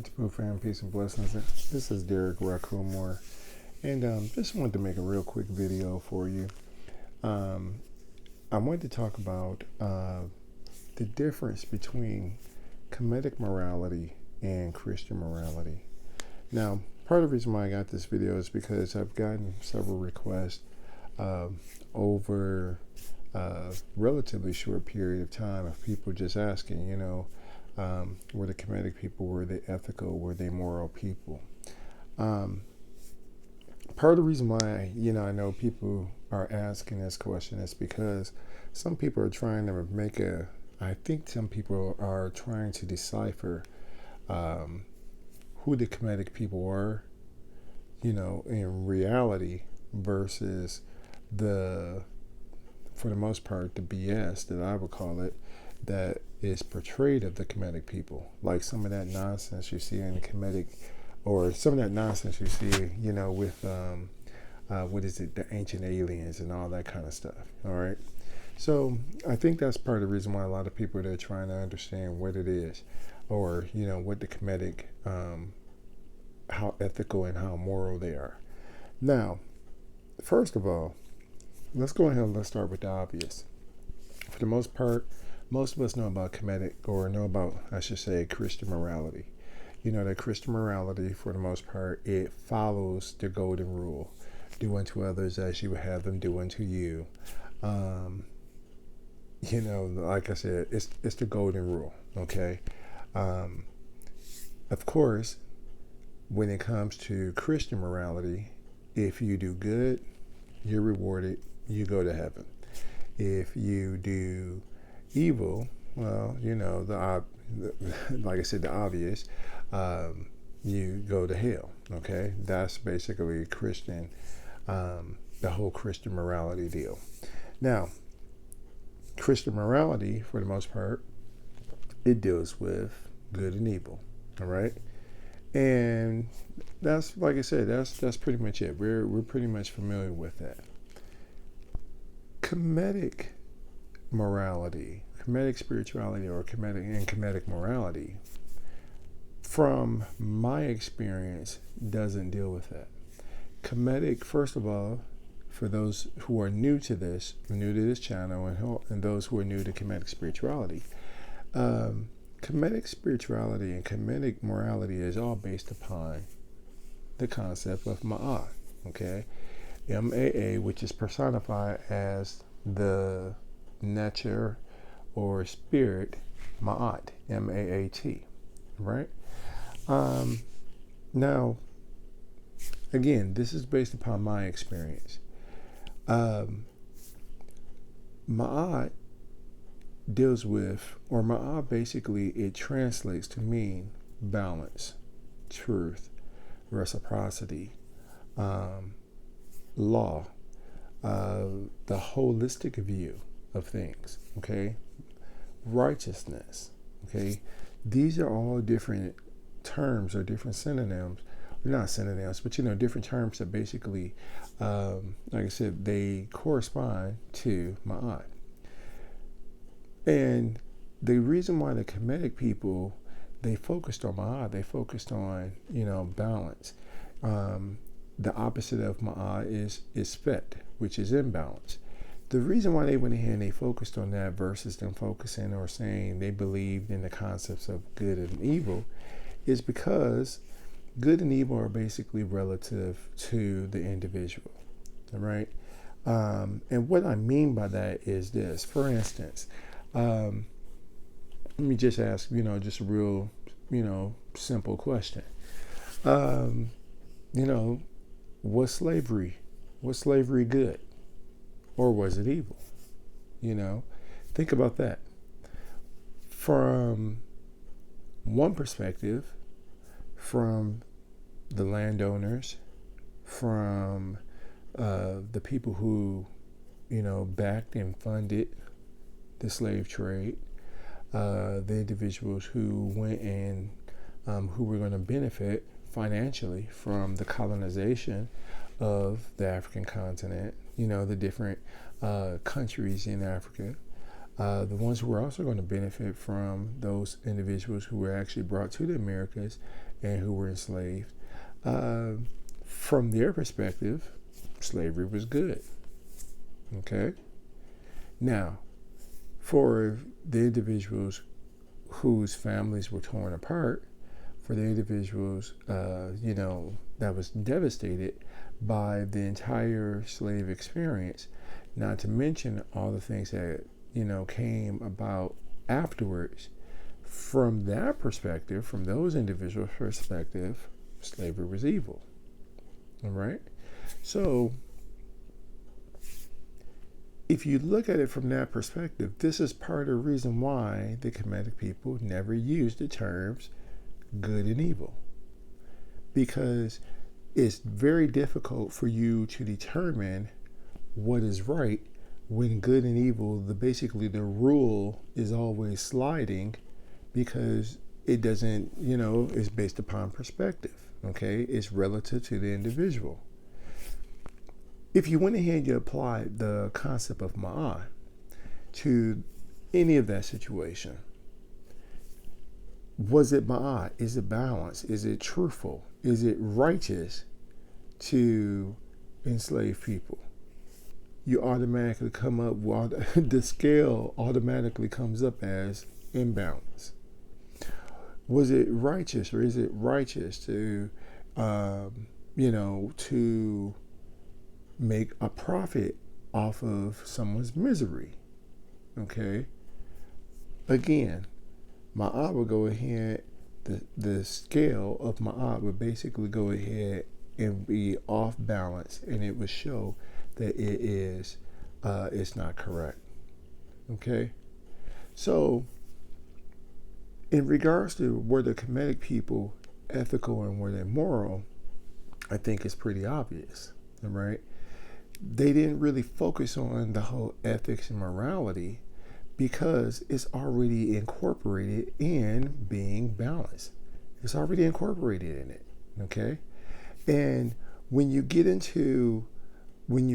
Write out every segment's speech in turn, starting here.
Principal Fan, peace and blessings. This is Derric, RauKhu, and just wanted to make a real quick video for you. I wanted to talk about the difference between Kemetic morality and Christian morality. Now, part of the reason why I got this video is because I've gotten several requests over a relatively short period of time of people just asking, were the Kemetic people, were they ethical, were they moral people? Part of the reason why, I know people are asking this question is because some people are trying to I think some people are trying to decipher who the Kemetic people were, in reality versus for the most part, the BS that I would call it, that is portrayed of the Kemetic people. Like some of that nonsense you see in the Kemetic, or some of that nonsense you see, with, the ancient aliens and all that kind of stuff, all right? So I think that's part of the reason why a lot of people are trying to understand what it is, or, what the Kemetic, how ethical and how moral they are. Now, first of all, let's go ahead and let's start with the obvious. For the most part, most of us know about Kemetic, or know about, I should say, Christian morality. That Christian morality, for the most part, it follows the golden rule. Do unto others as you would have them do unto you. Like I said, it's the golden rule, okay? Of course, when it comes to Christian morality, if you do good, you're rewarded, you go to heaven. If you do evil, well, like I said, the obvious, you go to hell, okay? That's basically Christian, the whole Christian morality deal. Now, Christian morality, for the most part, it deals with good and evil, all right? And that's, like I said, that's pretty much it. We're pretty much familiar with that. Kemetic morality, Kemetic spirituality, or Kemetic morality, from my experience, doesn't deal with that. Kemetic, first of all, for those who are new to this channel, and those who are new to Kemetic spirituality, Kemetic spirituality and Kemetic morality is all based upon the concept of Ma'at, okay? M-A-A, which is personified as the nature or spirit, Ma'at, M-A-A-T, right? Now, again, this is based upon my experience. Ma'at deals with, or Ma'at basically, it translates to mean balance, truth, reciprocity, law, the holistic view of things, okay? Righteousness, okay? These are all different terms or different synonyms, not synonyms, but different terms that basically, like I said, they correspond to Ma'at. And the reason why the Kemetic people, they focused on Ma'at, they focused on, balance. The opposite of Ma'at is Fet, which is imbalance. The reason why they went ahead and they focused on that versus them focusing or saying they believed in the concepts of good and evil is because good and evil are basically relative to the individual, all right? And what I mean by that is this. For instance, let me just ask, just a real, simple question. Was slavery good? Or was it evil? Think about that. From one perspective, from the landowners, from the people who, backed and funded the slave trade, the individuals who went and who were going to benefit financially from the colonization of the African continent, the different countries in Africa, The ones who were also going to benefit from those individuals who were actually brought to the Americas and who were enslaved, from their perspective, slavery was good. Okay? Now, for the individuals whose families were torn apart, for the individuals, that was devastated by the entire slave experience, not to mention all the things that, came about afterwards, from that perspective, from those individuals' perspective, slavery was evil. All right? So, if you look at it from that perspective, this is part of the reason why the Kemetic people never used the terms good and evil. Because it's very difficult for you to determine what is right when good and evil, basically the rule is always sliding, because it doesn't, it's based upon perspective. Okay? It's relative to the individual. If you went ahead and you applied the concept of ma'at to any of that situation, was it ma'at? Is it balanced? Is it truthful? Is it righteous to enslave people? You automatically come up, the scale automatically comes up as imbalance. Was it righteous, or is it righteous to, to make a profit off of someone's misery? Okay? Again, ma'at would go ahead, the scale of ma'at would basically go ahead and be off balance, and it would show that it's not correct. Okay? So, in regards to were the Kemetic people ethical and were they moral, I think it's pretty obvious, right? They didn't really focus on the whole ethics and morality because it's already incorporated in being balanced. It's already incorporated in it, okay? And when you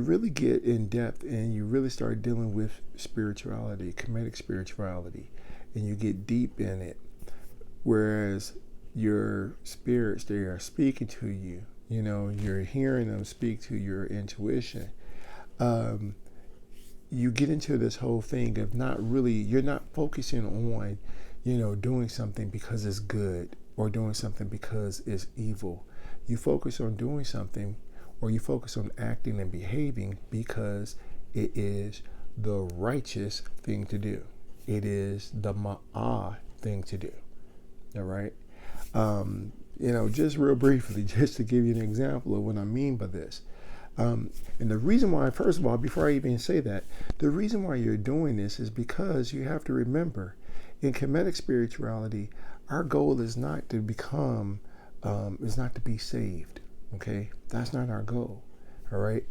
really get in depth and you really start dealing with spirituality, Kemetic spirituality, and you get deep in it, whereas your spirits, they are speaking to you, you're hearing them speak to your intuition, you get into this whole thing of you're not focusing on, doing something because it's good or doing something because it's evil. You focus on doing something, or you focus on acting and behaving because it is the righteous thing to do. It is the ma'at thing to do. All right? Just real briefly, just to give you an example of what I mean by this. And the reason why, first of all, before I even say that, the reason why you're doing this is because you have to remember, in Kemetic spirituality, our goal is not to become, is not to be saved. Okay? That's not our goal. All right?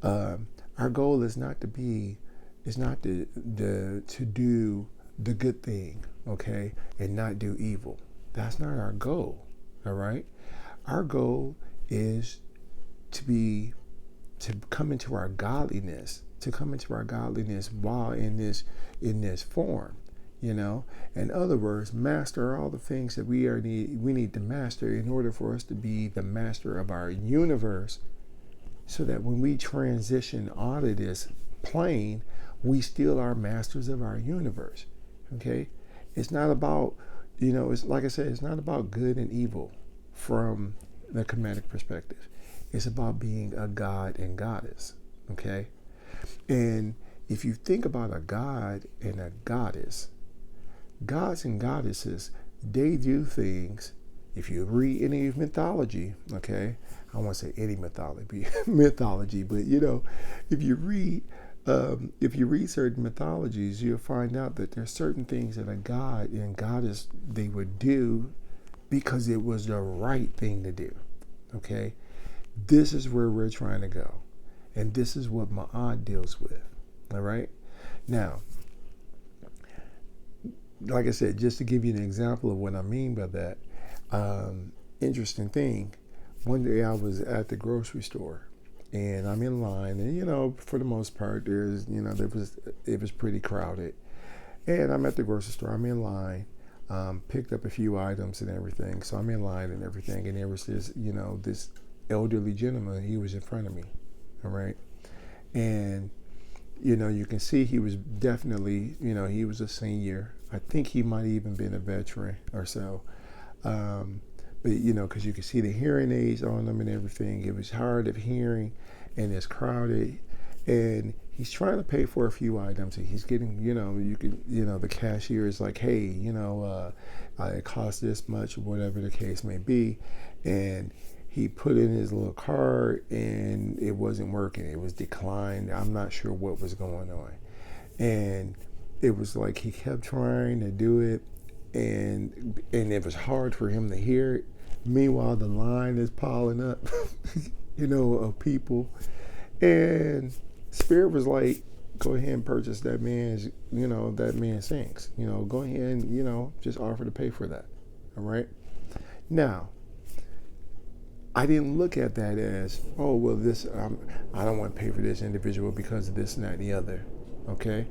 Our goal is not to do the good thing, okay, and not do evil. That's not our goal. All right? Our goal is to come into our godliness, while in this form, In other words, master all the things that we need to master in order for us to be the master of our universe, so that when we transition out of this plane, we still are masters of our universe. Okay? It's not about, it's like I said, it's not about good and evil from the Kemetic perspective. It's about being a god and goddess. Okay? And if you think about a god and a goddess, gods and goddesses, they do things. If you read any mythology, okay, I won't say any mythology, but if you read certain mythologies, you'll find out that there's certain things that a god and goddess, they would do because it was the right thing to do. Okay, this is where we're trying to go, and this is what Ma'at deals with. All right, now, like I said, just to give you an example of what I mean by that, interesting thing. One day I was at the grocery store, and I'm in line, and for the most part, it was pretty crowded. And I'm at the grocery store. I'm in line. Picked up a few items and everything. So I'm in line and everything. And there was this, this elderly gentleman. He was in front of me. All right. And, you can see he was definitely, he was a senior. I think he might even been a veteran or so. But, because you can see the hearing aids on him and everything. It was hard of hearing and it's crowded. And he's trying to pay for a few items. And he's getting, the cashier is like, hey, it costs this much, whatever the case may be. And he put in his little card and it wasn't working. It was declined. I'm not sure what was going on. And it was like he kept trying to do it. And it was hard for him to hear it. Meanwhile, the line is piling up, of people. And Spirit was like, go ahead and purchase that man's, that man's things. Go ahead and, just offer to pay for that. All right. Now, I didn't look at that as, oh, well, this, I don't want to pay for this individual because of this and that and the other. Okay.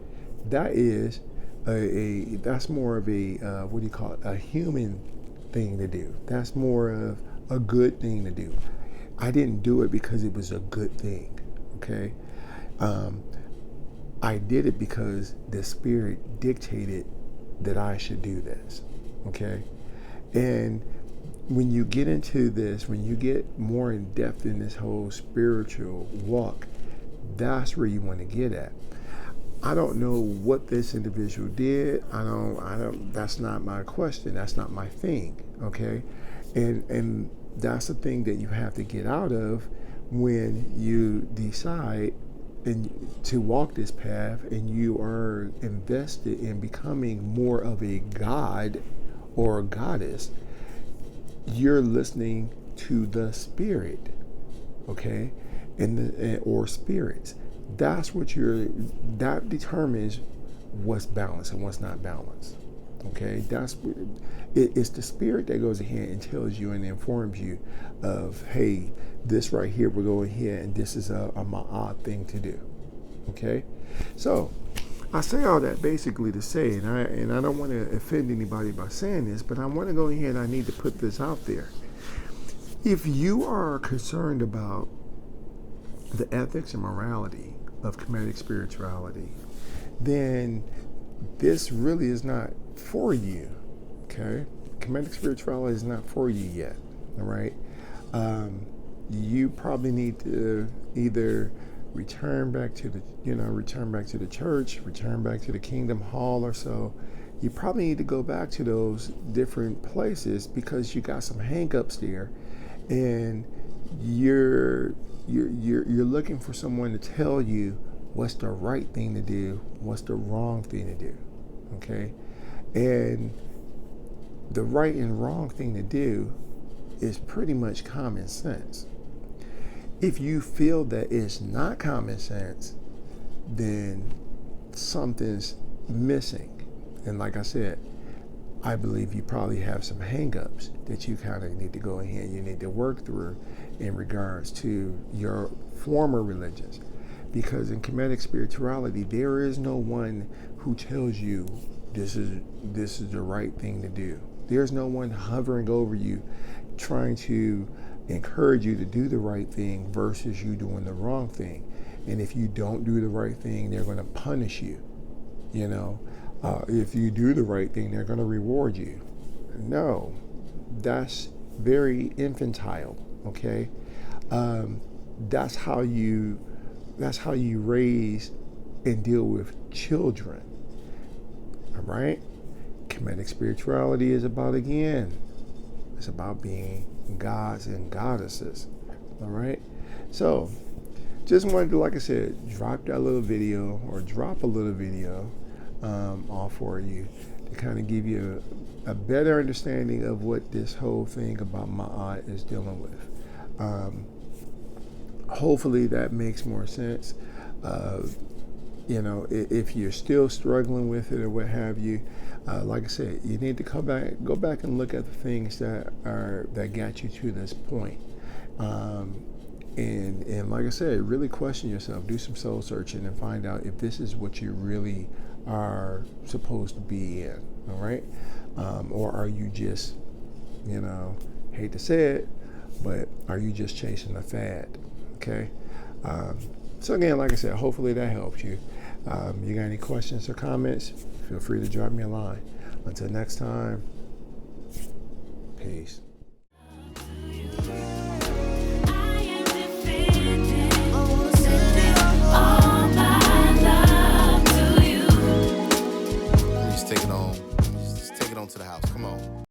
That is that's more of a, a human thing to do. That's more of a good thing to do. I didn't do it because it was a good thing. Okay. I did it because the Spirit dictated that I should do this. Okay. And when you get into this, when you get more in depth in this whole spiritual walk, that's where you want to get at. I don't know what this individual did. I don't, that's not my question. That's not my thing. Okay. And that's the thing that you have to get out of when you decide to walk this path and you are invested in becoming more of a god or a goddess. You're listening to the Spirit, okay, or spirits. That's what that determines what's balanced and what's not balanced. Okay, it's the Spirit that goes ahead and tells you and informs you of, hey, this right here, we're going here, and this is a ma'at thing to do. Okay, so I say all that basically to say, and I don't want to offend anybody by saying this, but I want to go ahead and I need to put this out there. If you are concerned about the ethics and morality of Kemetic spirituality, then this really is not for you. Okay, Kemetic spirituality is not for you yet. All right, you probably need to either return back to the church, return back to the Kingdom Hall or so. You probably need to go back to those different places because you got some hang-ups there, and you're looking for someone to tell you what's the right thing to do, what's the wrong thing to do. Okay, and the right and wrong thing to do is pretty much common sense. If you feel that it's not common sense, then something's missing. And like I said, I believe you probably have some hang-ups that you kind of need to go ahead and you need to work through in regards to your former religions. Because in Kemetic spirituality, there is no one who tells you this is the right thing to do. There's no one hovering over you trying to encourage you to do the right thing versus you doing the wrong thing. And if you don't do the right thing, they're going to punish you. If you do the right thing, they're going to reward you. No, that's very infantile. Okay, that's how you raise and deal with children. All right, Kemetic spirituality is about, again, it's about being gods and goddesses. All right, so just wanted to, like I said, drop a little video off for you to kind of give you a better understanding of what this whole thing about Ma'at is dealing with. Hopefully that makes more sense. If you're still struggling with it or what have you, like I said, you need to go back and look at the things that got you to this point. And like I said, really question yourself, do some soul searching and find out if this is what you really are supposed to be in, all right? Or are you just, hate to say it, but are you just chasing a fad, okay? So again, like I said, hopefully that helps you. You got any questions or comments? Feel free to drop me a line. Until next time, peace.